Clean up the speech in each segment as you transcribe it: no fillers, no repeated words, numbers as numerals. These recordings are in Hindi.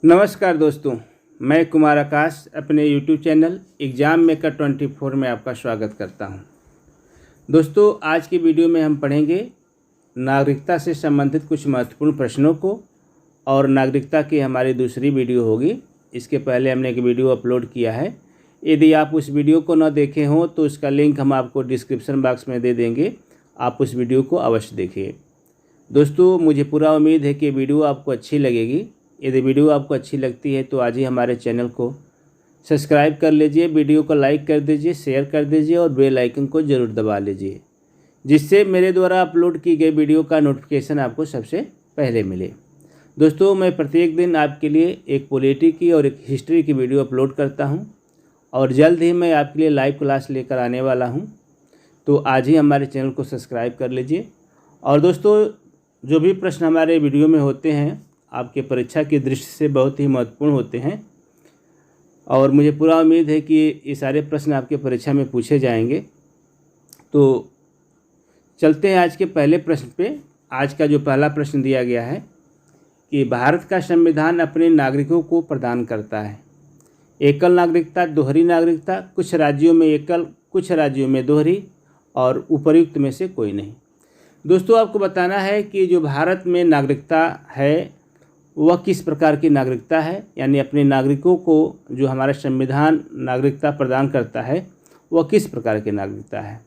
नमस्कार दोस्तों, मैं कुमार आकाश अपने YouTube चैनल एग्ज़ाम मेकर 24 में आपका स्वागत करता हूं। दोस्तों, आज की वीडियो में हम पढ़ेंगे नागरिकता से संबंधित कुछ महत्वपूर्ण प्रश्नों को और नागरिकता की हमारी दूसरी वीडियो होगी। इसके पहले हमने एक वीडियो अपलोड किया है। यदि आप उस वीडियो को न देखे हों तो उसका लिंक हम आपको डिस्क्रिप्शन बॉक्स में दे देंगे, आप उस वीडियो को अवश्य देखिए। दोस्तों, मुझे पूरा उम्मीद है कि वीडियो आपको अच्छी लगेगी। यदि वीडियो आपको अच्छी लगती है तो आज ही हमारे चैनल को सब्सक्राइब कर लीजिए, वीडियो को लाइक कर दीजिए, शेयर कर दीजिए और बेल आइकन को ज़रूर दबा लीजिए, जिससे मेरे द्वारा अपलोड की गई वीडियो का नोटिफिकेशन आपको सबसे पहले मिले। दोस्तों, मैं प्रत्येक दिन आपके लिए एक पॉलिटी की और एक हिस्ट्री की वीडियो अपलोड करता हूं और जल्द ही मैं आपके लिए लाइव क्लास लेकर आने वाला हूं, तो आज ही हमारे चैनल को सब्सक्राइब कर लीजिए। और दोस्तों, जो भी प्रश्न हमारे वीडियो में होते हैं आपके परीक्षा की दृष्टि से बहुत ही महत्वपूर्ण होते हैं और मुझे पूरा उम्मीद है कि ये सारे प्रश्न आपके परीक्षा में पूछे जाएंगे। तो चलते हैं आज के पहले प्रश्न पे। आज का जो पहला प्रश्न दिया गया है कि भारत का संविधान अपने नागरिकों को प्रदान करता है एकल नागरिकता, दोहरी नागरिकता, कुछ राज्यों में एकल, कुछ राज्यों में दोहरी और उपर्युक्त में से कोई नहीं। दोस्तों, आपको बताना है कि जो भारत में नागरिकता है वह किस प्रकार की नागरिकता है, यानी अपने नागरिकों को जो हमारा संविधान नागरिकता प्रदान करता है वह किस प्रकार की नागरिकता है।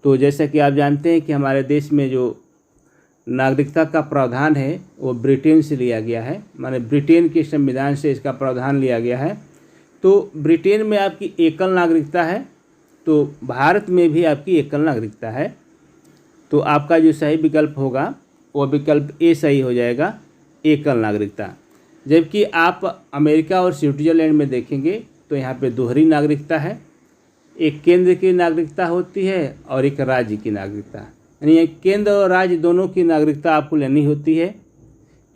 तो जैसा कि आप जानते हैं कि हमारे देश में जो नागरिकता का प्रावधान है वो ब्रिटेन से लिया गया है, माने ब्रिटेन के संविधान से इसका प्रावधान लिया गया है। तो ब्रिटेन में आपकी एकल नागरिकता है, तो भारत में भी आपकी एकल नागरिकता है। तो आपका जो सही विकल्प होगा वह विकल्प ए सही हो जाएगा, एकल नागरिकता। जबकि आप अमेरिका और स्विट्ज़रलैंड में देखेंगे तो यहाँ पे दोहरी नागरिकता है, एक केंद्र की नागरिकता होती है और एक राज्य की नागरिकता, यानी केंद्र और राज्य दोनों की नागरिकता आपको लेनी होती है।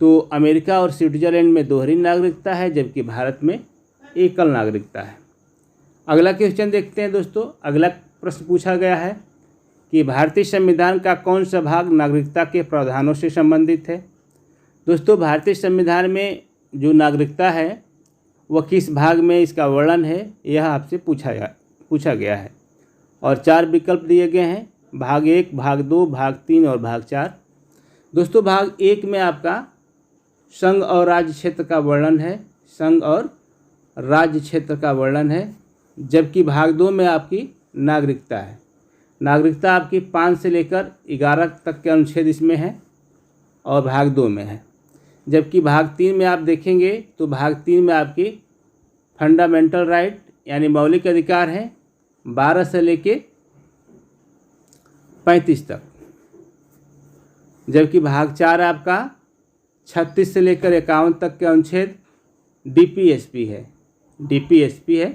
तो अमेरिका और स्विट्ज़रलैंड में दोहरी नागरिकता है, जबकि भारत में एकल नागरिकता है। अगला क्वेश्चन देखते हैं दोस्तों। अगला प्रश्न पूछा गया है कि भारतीय संविधान का कौन सा भाग नागरिकता के प्रावधानों से संबंधित है। दोस्तों, भारतीय संविधान में जो नागरिकता है वह किस भाग में इसका वर्णन है, यह आपसे पूछा गया है और 4 विकल्प दिए गए हैं, भाग 1, भाग 2, भाग 3 और भाग 4। दोस्तों, भाग 1 में आपका संघ और राज्य क्षेत्र का वर्णन है, संघ और राज्य क्षेत्र का वर्णन है, जबकि भाग 2 में आपकी नागरिकता है। नागरिकता आपकी 5 से लेकर 11 तक के अनुच्छेद इसमें है और भाग 2 में है। जबकि भाग 3 में आप देखेंगे तो भाग 3 में आपकी फंडामेंटल राइट यानी मौलिक अधिकार हैं 12 से लेके 35 तक, जबकि भाग 4 आपका 36 से लेकर 51 तक के अनुच्छेद डीपीएसपी है।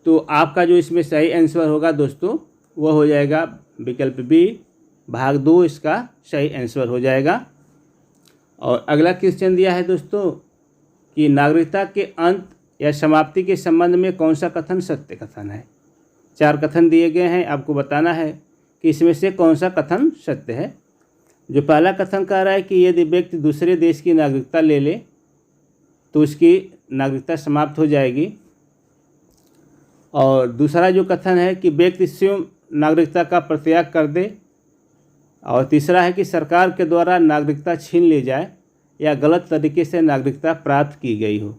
तो आपका जो इसमें सही आंसर होगा दोस्तों वह हो जाएगा विकल्प बी, भाग 2 इसका सही आंसर हो जाएगा। और अगला क्वेश्चन दिया है दोस्तों कि नागरिकता के अंत या समाप्ति के संबंध में कौन सा कथन सत्य कथन है। 4 कथन दिए गए हैं, आपको बताना है कि इसमें से कौन सा कथन सत्य है। जो पहला कथन कह रहा है कि यदि व्यक्ति दूसरे देश की नागरिकता ले ले तो उसकी नागरिकता समाप्त हो जाएगी। और दूसरा जो कथन है कि व्यक्ति स्वयं नागरिकता का परित्याग कर दे। और तीसरा है कि सरकार के द्वारा नागरिकता छीन ली जाए या गलत तरीके से नागरिकता प्राप्त की गई हो।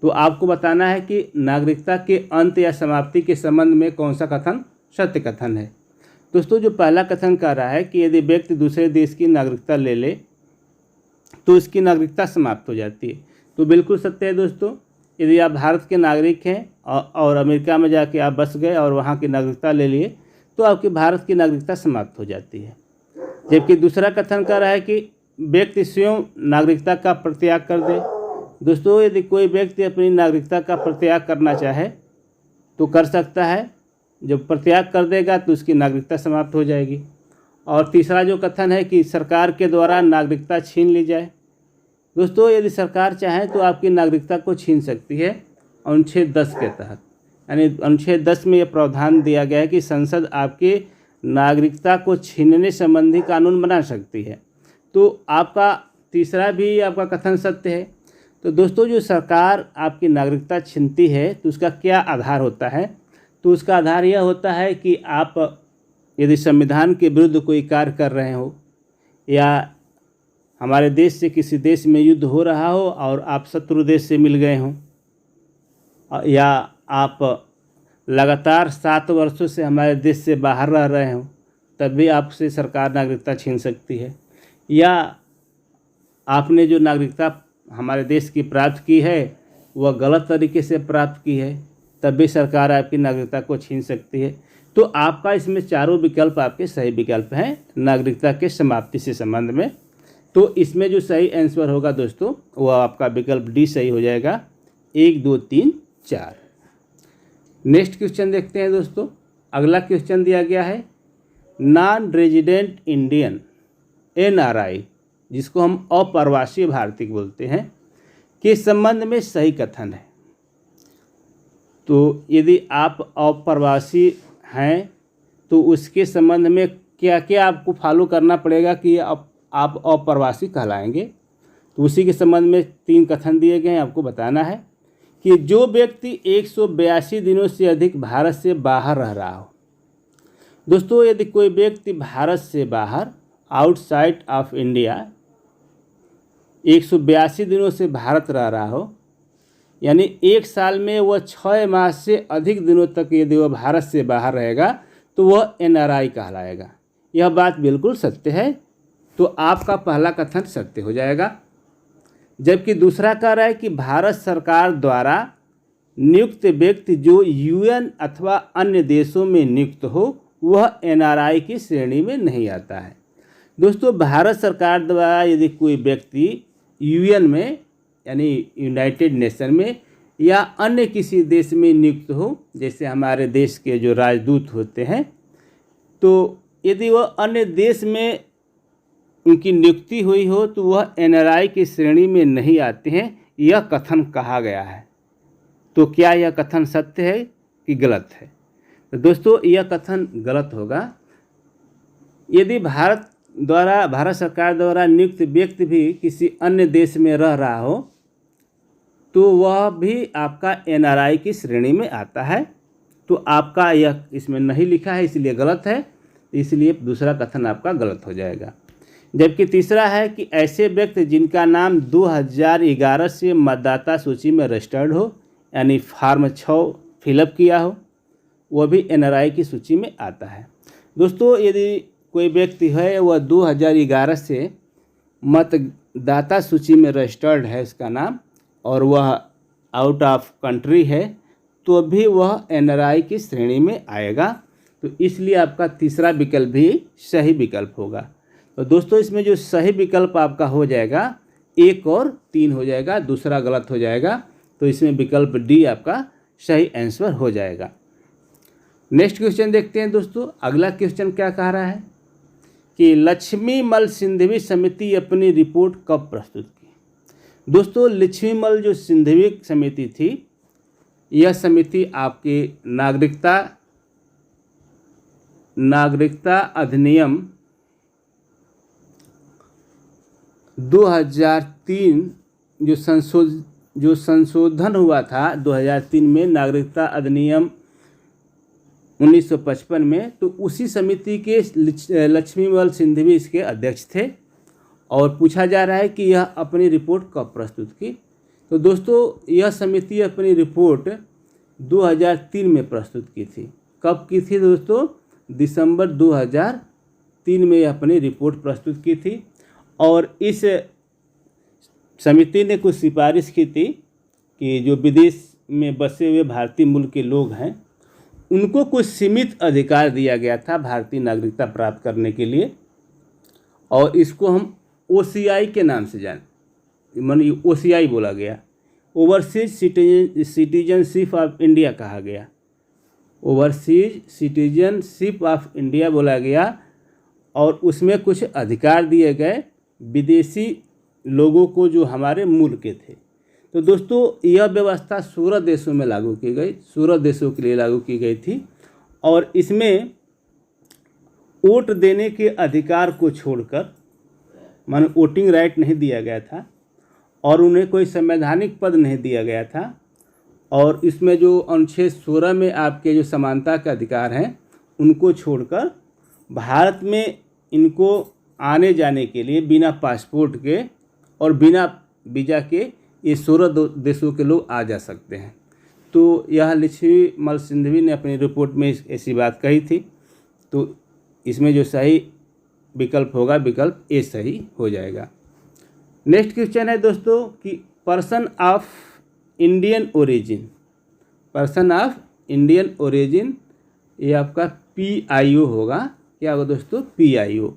तो आपको बताना है कि नागरिकता के अंत या समाप्ति के संबंध में कौन सा कथन सत्य कथन है। दोस्तों, जो पहला कथन कह रहा है कि यदि व्यक्ति दूसरे देश की नागरिकता ले ले तो उसकी नागरिकता समाप्त हो जाती है, तो बिल्कुल सत्य है दोस्तों। यदि आप भारत के नागरिक हैं और अमेरिका में जाके आप बस गए और वहाँ की नागरिकता ले लिए तो आपकी भारत की नागरिकता समाप्त हो जाती है। जबकि दूसरा कथन कर रहा है कि व्यक्ति स्वयं नागरिकता का परित्याग कर दे। दोस्तों, यदि कोई व्यक्ति अपनी नागरिकता का परित्याग करना चाहे तो कर सकता है, जब परित्याग कर देगा तो उसकी नागरिकता समाप्त हो जाएगी। और तीसरा जो कथन है कि सरकार के द्वारा नागरिकता छीन ली जाए। दोस्तों, यदि सरकार चाहे तो आपकी नागरिकता को छीन सकती है अनुच्छेद 10 के तहत, यानी अनुच्छेद 10 में यह प्रावधान दिया गया है कि संसद आपके नागरिकता को छीनने संबंधी कानून बना सकती है। तो आपका तीसरा भी आपका कथन सत्य है। तो दोस्तों जो सरकार आपकी नागरिकता छीनती है तो उसका क्या आधार होता है? तो उसका आधार यह होता है कि आप यदि संविधान के विरुद्ध कोई कार्य कर रहे हो, या हमारे देश से किसी देश में युद्ध हो रहा हो और आप शत्रु देश से मिल गए हों, या आप लगातार 7 वर्षों से हमारे देश से बाहर रह रहे हों, तब भी आपसे सरकार नागरिकता छीन सकती है। या आपने जो नागरिकता हमारे देश की प्राप्त की है वह गलत तरीके से प्राप्त की है, तब भी सरकार आपकी नागरिकता को छीन सकती है। तो आपका इसमें चारों विकल्प आपके सही विकल्प हैं नागरिकता के समाप्ति से संबंध में। तो इसमें जो सही आंसर होगा दोस्तों वह आपका विकल्प डी सही हो जाएगा, 1 2 3 4। नेक्स्ट क्वेश्चन देखते हैं दोस्तों। अगला क्वेश्चन दिया गया है नॉन रेजिडेंट इंडियन NRI, जिसको हम अप्रवासी भारतीय बोलते हैं, के संबंध में सही कथन है। तो यदि आप अप्रवासी हैं तो उसके संबंध में क्या क्या आपको फॉलो करना पड़ेगा कि आप अप्रवासी कहलाएंगे। तो उसी के संबंध में 3 कथन दिए गए हैं, आपको बताना है कि जो व्यक्ति 182 दिनों से अधिक भारत से बाहर रह रहा हो। दोस्तों यदि कोई व्यक्ति भारत से बाहर आउटसाइड ऑफ इंडिया 182 दिनों से भारत रह रहा हो, यानी 1 साल में वह 6 माह से अधिक दिनों तक यदि वह भारत से बाहर रहेगा तो वह NRI कहलाएगा। यह बात बिल्कुल सत्य है, तो आपका पहला कथन सत्य हो जाएगा। जबकि दूसरा कह रहा है कि भारत सरकार द्वारा नियुक्त व्यक्ति जो UN अथवा अन्य देशों में नियुक्त हो वह NRI की श्रेणी में नहीं आता है। दोस्तों भारत सरकार द्वारा यदि कोई व्यक्ति UN में यानी यूनाइटेड नेशन में या अन्य किसी देश में नियुक्त हो, जैसे हमारे देश के जो राजदूत होते हैं, तो यदि वह अन्य देश में उनकी नियुक्ति हुई हो तो वह NRI की श्रेणी में नहीं आते हैं, यह कथन कहा गया है। तो क्या यह कथन सत्य है कि गलत है? तो दोस्तों यह कथन गलत होगा। यदि भारत सरकार द्वारा नियुक्त व्यक्ति भी किसी अन्य देश में रह रहा हो तो वह भी आपका NRI की श्रेणी में आता है। तो आपका यह इसमें नहीं लिखा है इसलिए गलत है, इसलिए दूसरा कथन आपका गलत हो जाएगा। जबकि तीसरा है कि ऐसे व्यक्ति जिनका नाम 2011 से मतदाता सूची में रजिस्टर्ड हो, यानी फॉर्म 6 फिलअप किया हो, वह भी NRI की सूची में आता है। दोस्तों यदि कोई व्यक्ति है वह 2011 से मतदाता सूची में रजिस्टर्ड है इसका नाम, और वह आउट ऑफ कंट्री है, तो भी वह NRI की श्रेणी में आएगा। तो इसलिए आपका तीसरा विकल्प भी सही विकल्प होगा। तो दोस्तों इसमें जो सही विकल्प आपका हो जाएगा 1 और 3 हो जाएगा, दूसरा गलत हो जाएगा। तो इसमें विकल्प डी आपका सही आंसर हो जाएगा। नेक्स्ट क्वेश्चन देखते हैं दोस्तों। अगला क्वेश्चन क्या कह रहा है कि लक्ष्मीमल सिंघवी समिति अपनी रिपोर्ट कब प्रस्तुत की। दोस्तों लक्ष्मीमल जो सिंघवी समिति थी, यह समिति आपके नागरिकता अधिनियम 2003 जो संशोधन हुआ था 2003 में नागरिकता अधिनियम 1955 में, तो उसी समिति के लक्ष्मीमल सिंघवी इसके अध्यक्ष थे। और पूछा जा रहा है कि यह अपनी रिपोर्ट कब प्रस्तुत की। तो दोस्तों यह समिति अपनी रिपोर्ट 2003 में प्रस्तुत की थी। कब की थी दोस्तों? दिसंबर 2003 में यह अपनी रिपोर्ट प्रस्तुत की थी। और इस समिति ने कुछ सिफारिश की थी कि जो विदेश में बसे हुए भारतीय मूल के लोग हैं उनको कुछ सीमित अधिकार दिया गया था भारतीय नागरिकता प्राप्त करने के लिए, और इसको हम OCI के नाम से माने OCI बोला गया, ओवरसीज सिटीजनशिप ऑफ इंडिया कहा गया, ओवरसीज सिटीजनशिप ऑफ इंडिया बोला गया। और उसमें कुछ अधिकार दिए गए विदेशी लोगों को जो हमारे मूल के थे। तो दोस्तों यह व्यवस्था 16 देशों में लागू की गई, 16 देशों के लिए लागू की गई थी। और इसमें वोट देने के अधिकार को छोड़कर, मानो वोटिंग राइट नहीं दिया गया था, और उन्हें कोई संवैधानिक पद नहीं दिया गया था। और इसमें जो अनुच्छेद 16 में आपके जो समानता के अधिकार हैं उनको छोड़कर भारत में इनको आने जाने के लिए बिना पासपोर्ट के और बिना वीज़ा के ये 16 देशों के लोग आ जा सकते हैं। तो यह लक्ष्मीमल सिंघवी ने अपनी रिपोर्ट में ऐसी बात कही थी। तो इसमें जो सही विकल्प होगा, विकल्प ए सही हो जाएगा। नेक्स्ट क्वेश्चन है दोस्तों कि person of Indian origin, person of Indian origin ये आपका PIO होगा। क्या होगा दोस्तों? PIO।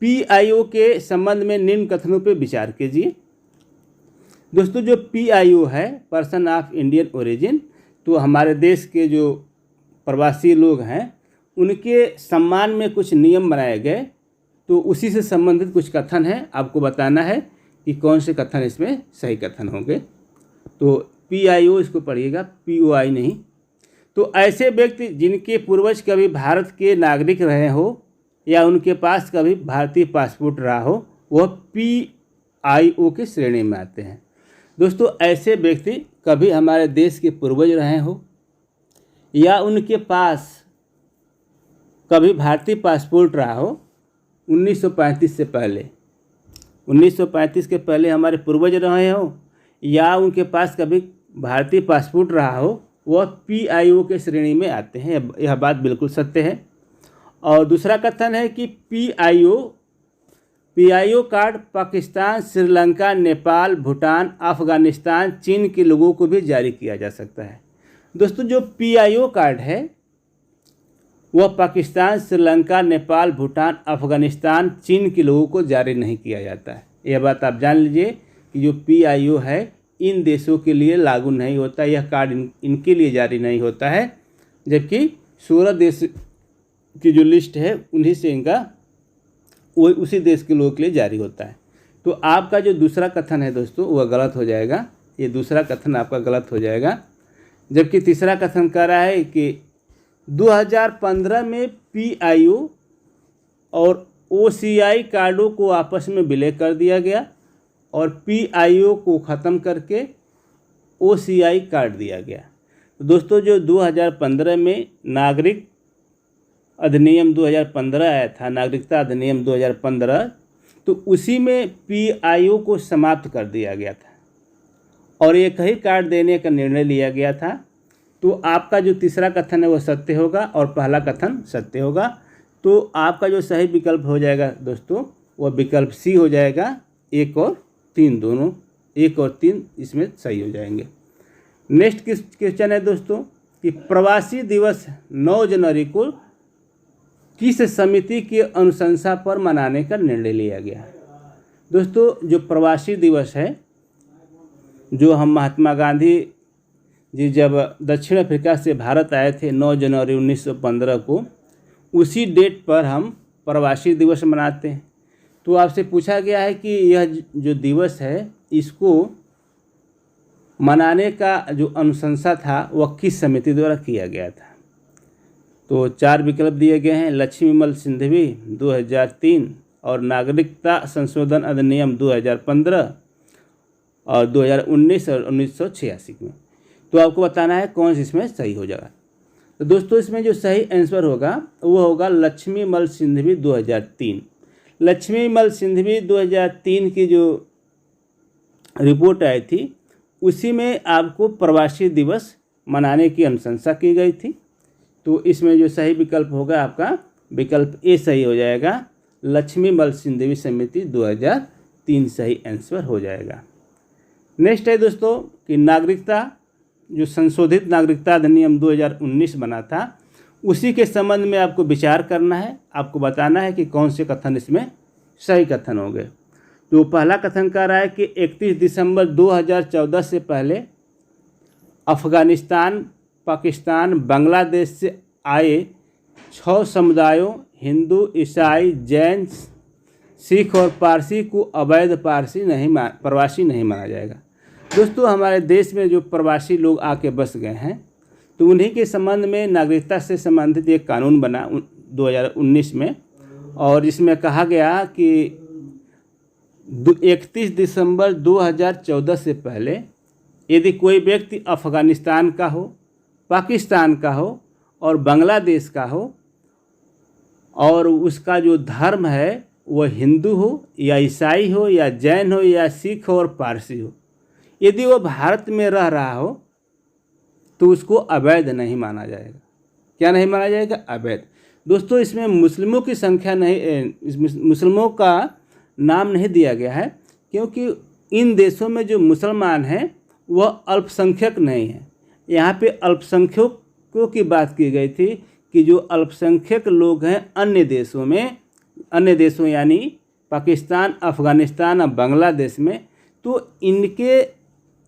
PIO के संबंध में निम्न कथनों पे विचार कीजिए। दोस्तों जो PIO है, पर्सन ऑफ इंडियन ओरिजिन, तो हमारे देश के जो प्रवासी लोग हैं उनके सम्मान में कुछ नियम बनाए गए। तो उसी से संबंधित कुछ कथन है, आपको बताना है कि कौन से कथन इसमें सही कथन होंगे। तो PIO इसको पढ़िएगा, POI नहीं। तो ऐसे व्यक्ति जिनके पूर्वज कभी भारत के नागरिक रहे हो या उनके पास कभी भारतीय पासपोर्ट रहा हो, वह PIO की श्रेणी में आते हैं। दोस्तों ऐसे व्यक्ति कभी हमारे देश के पूर्वज रहे हो या उनके पास कभी भारतीय पासपोर्ट रहा हो 1935 से पहले, 1935 के पहले हमारे पूर्वज रहे हो या उनके पास कभी भारतीय पासपोर्ट रहा हो, वह PIO के श्रेणी में आते हैं। यह बात बिल्कुल सत्य है। और दूसरा कथन है कि PIO कार्ड पाकिस्तान, श्रीलंका, नेपाल, भूटान, अफगानिस्तान, चीन के लोगों को भी जारी किया जा सकता है। दोस्तों जो PIO कार्ड है वह पाकिस्तान, श्रीलंका, नेपाल, भूटान, अफगानिस्तान, चीन के लोगों को जारी नहीं किया जाता है। यह बात आप जान लीजिए कि जो PIO है इन देशों के लिए लागू नहीं होता, यह कार्ड इनके लिए जारी नहीं होता है। जबकि 16 देश की जो लिस्ट है उन्हीं से इनका वो उसी देश के लोगों के लिए जारी होता है। तो आपका जो दूसरा कथन है दोस्तों वह गलत हो जाएगा, ये दूसरा कथन आपका गलत हो जाएगा। जबकि तीसरा कथन कह रहा है कि 2015 में PIO और OCI कार्डों को आपस में विलय कर दिया गया और PIO को ख़त्म करके OCI कार्ड दिया गया। तो दोस्तों जो 2015 में नागरिक अधिनियम 2015 आया था, नागरिकता अधिनियम 2015, तो उसी में PIO को समाप्त कर दिया गया था और एक ही कार्ड देने का निर्णय लिया गया था। तो आपका जो तीसरा कथन है वह सत्य होगा और पहला कथन सत्य होगा। तो आपका जो सही विकल्प हो जाएगा दोस्तों वह विकल्प C हो जाएगा। 1 और 3 दोनों, 1 और 3 इसमें सही हो जाएंगे। नेक्स्ट क्वेश्चन है दोस्तों कि प्रवासी दिवस 9 जनवरी को किस समिति की अनुशंसा पर मनाने का निर्णय लिया गया? दोस्तों जो प्रवासी दिवस है, जो हम महात्मा गांधी जी जब दक्षिण अफ्रीका से भारत आए थे 9 जनवरी 1915 को, उसी डेट पर हम प्रवासी दिवस मनाते हैं। तो आपसे पूछा गया है कि यह जो दिवस है इसको मनाने का जो अनुशंसा था वह किस समिति द्वारा किया गया था? तो 4 विकल्प दिए गए हैं, लक्ष्मीमल सिंघवी 2003 और नागरिकता संशोधन अधिनियम 2015 और 2019 और 1986 में। तो आपको बताना है कौन सी इसमें सही हो जाएगा। तो दोस्तों इसमें जो सही आंसर होगा वो होगा लक्ष्मीमल सिंघवी 2003। लक्ष्मीमल सिंघवी 2003 की जो रिपोर्ट आई थी उसी में आपको प्रवासी दिवस मनाने की अनुशंसा की गई थी। तो इसमें जो सही विकल्प होगा आपका विकल्प ए सही हो जाएगा। लक्ष्मीमल सिंघवी समिति 2003 सही आंसर हो जाएगा। नेक्स्ट है दोस्तों कि नागरिकता जो संशोधित नागरिकता अधिनियम 2019 बना था उसी के संबंध में आपको विचार करना है। आपको बताना है कि कौन से कथन इसमें सही कथन होंगे। तो पहला कथन कह रहा है कि 31 दिसंबर 2014 से पहले अफ़गानिस्तान, पाकिस्तान, बांग्लादेश से आए 6 समुदायों हिंदू, ईसाई, जैन, सिख और पारसी को अवैध प्रवासी नहीं माना जाएगा। दोस्तों हमारे देश में जो प्रवासी लोग आके बस गए हैं तो उन्हीं के संबंध में नागरिकता से संबंधित एक कानून बना 2019 में, और इसमें कहा गया कि 31 दिसंबर 2014 से पहले यदि कोई व्यक्ति अफ़गानिस्तान का हो, पाकिस्तान का हो और बांग्लादेश का हो और उसका जो धर्म है वह हिंदू हो या ईसाई हो या जैन हो या सिख हो और पारसी हो, यदि वह भारत में रह रहा हो तो उसको अवैध नहीं माना जाएगा। क्या नहीं माना जाएगा? अवैध। दोस्तों, इसमें मुस्लिमों की संख्या नहीं, मुस्लिमों का नाम नहीं दिया गया है, क्योंकि इन देशों में जो मुसलमान हैं वह अल्पसंख्यक नहीं है। यहाँ पे अल्पसंख्यकों की बात की गई थी कि जो अल्पसंख्यक लोग हैं अन्य देशों यानी पाकिस्तान, अफ़गानिस्तान और बांग्लादेश में, तो इनके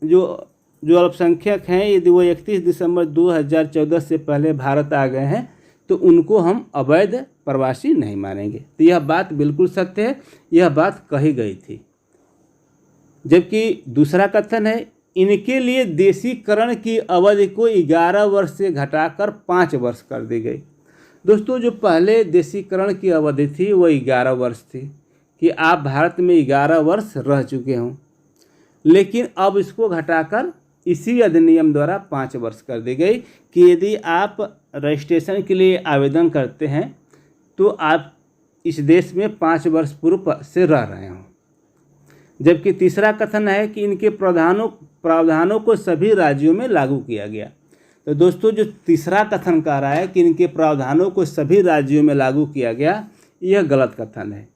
जो अल्पसंख्यक हैं यदि वो 31 दिसंबर 2014 से पहले भारत आ गए हैं तो उनको हम अवैध प्रवासी नहीं मानेंगे। तो यह बात बिल्कुल सत्य है, यह बात कही गई थी। जबकि दूसरा कथन है, इनके लिए देशीकरण की अवधि को 11 वर्ष से घटाकर 5 वर्ष कर दी गई। दोस्तों, जो पहले देशीकरण की अवधि थी वह 11 वर्ष थी कि आप भारत में 11 वर्ष रह चुके हों, लेकिन अब इसको घटाकर इसी अधिनियम द्वारा 5 वर्ष कर दी गई कि यदि आप रजिस्ट्रेशन के लिए आवेदन करते हैं तो आप इस देश में 5 वर्ष पूर्व से रह रहे हों। जबकि तीसरा कथन है कि इनके प्रावधानों को सभी राज्यों में लागू किया गया। तो दोस्तों, जो तीसरा कथन कह रहा है कि इनके प्रावधानों को सभी राज्यों में लागू किया गया, यह गलत कथन है,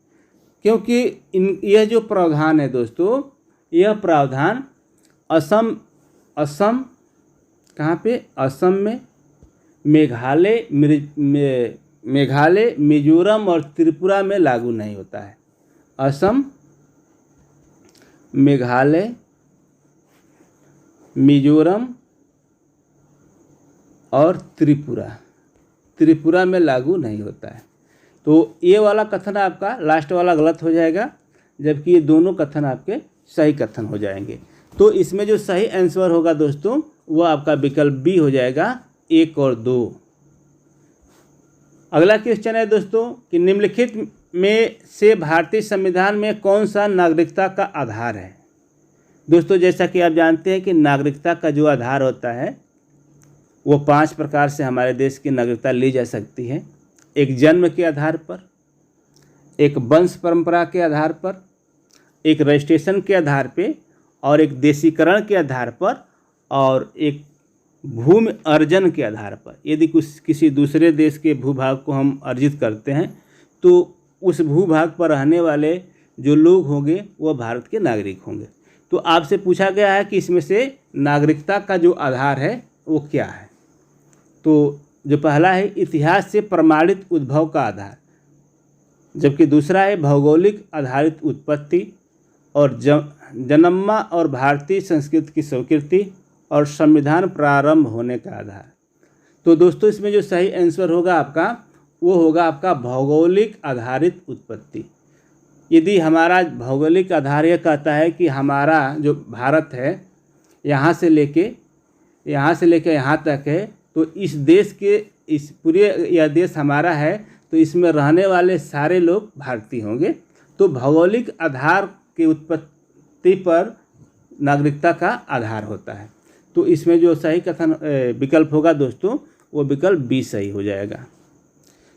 क्योंकि यह जो प्रावधान है दोस्तों, यह प्रावधान असम कहाँ पे? असम में, मेघालय, मिजोरम और त्रिपुरा में लागू नहीं होता है। असम, मेघालय, मिजोरम और त्रिपुरा में लागू नहीं होता है। तो ये वाला कथन आपका लास्ट वाला गलत हो जाएगा, जबकि ये दोनों कथन आपके सही कथन हो जाएंगे। तो इसमें जो सही आंसर होगा दोस्तों वो आपका विकल्प बी हो जाएगा, 1 और 2। अगला क्वेश्चन है दोस्तों कि निम्नलिखित में से भारतीय संविधान में कौन सा नागरिकता का आधार है? दोस्तों, जैसा कि आप जानते हैं कि नागरिकता का जो आधार होता है वो 5 प्रकार से हमारे देश की नागरिकता ली जा सकती है। एक जन्म के आधार पर, एक वंश परंपरा के आधार पर, एक रजिस्ट्रेशन के आधार पे और एक देशीकरण के आधार पर और एक भूमि अर्जन के आधार पर। यदि किसी दूसरे देश के भूभाग को हम अर्जित करते हैं तो उस भूभाग पर रहने वाले जो लोग होंगे वह भारत के नागरिक होंगे। तो आपसे पूछा गया है कि इसमें से नागरिकता का जो आधार है वो क्या है? तो जो पहला है इतिहास से प्रमाणित उद्भव का आधार, जबकि दूसरा है भौगोलिक आधारित उत्पत्ति और जन्मा और भारतीय संस्कृति की स्वीकृति और संविधान प्रारंभ होने का आधार। तो दोस्तों, इसमें जो सही आंसर होगा आपका वो होगा आपका भौगोलिक आधारित उत्पत्ति। यदि हमारा भौगोलिक आधार यह कहता है कि हमारा जो भारत है यहाँ से लेके यहाँ तक है, तो इस देश के इस पूरे यह देश हमारा है तो इसमें रहने वाले सारे लोग भारतीय होंगे। तो भौगोलिक आधार की उत्पत्ति पर नागरिकता का आधार होता है। तो इसमें जो सही कथन विकल्प होगा दोस्तों वो विकल्प बी सही हो जाएगा।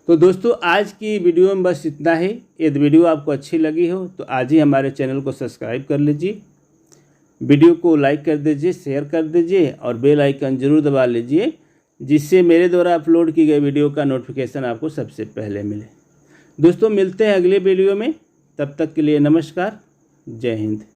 तो दोस्तों, आज की वीडियो में बस इतना ही। यदि वीडियो आपको अच्छी लगी हो तो आज ही हमारे चैनल को सब्सक्राइब कर लीजिए, वीडियो को लाइक कर दीजिए, शेयर कर दीजिए और बेल आइकन जरूर दबा लीजिए, जिससे मेरे द्वारा अपलोड की गई वीडियो का नोटिफिकेशन आपको सबसे पहले मिले। दोस्तों, मिलते हैं अगले वीडियो में, तब तक के लिए नमस्कार, जय हिंद।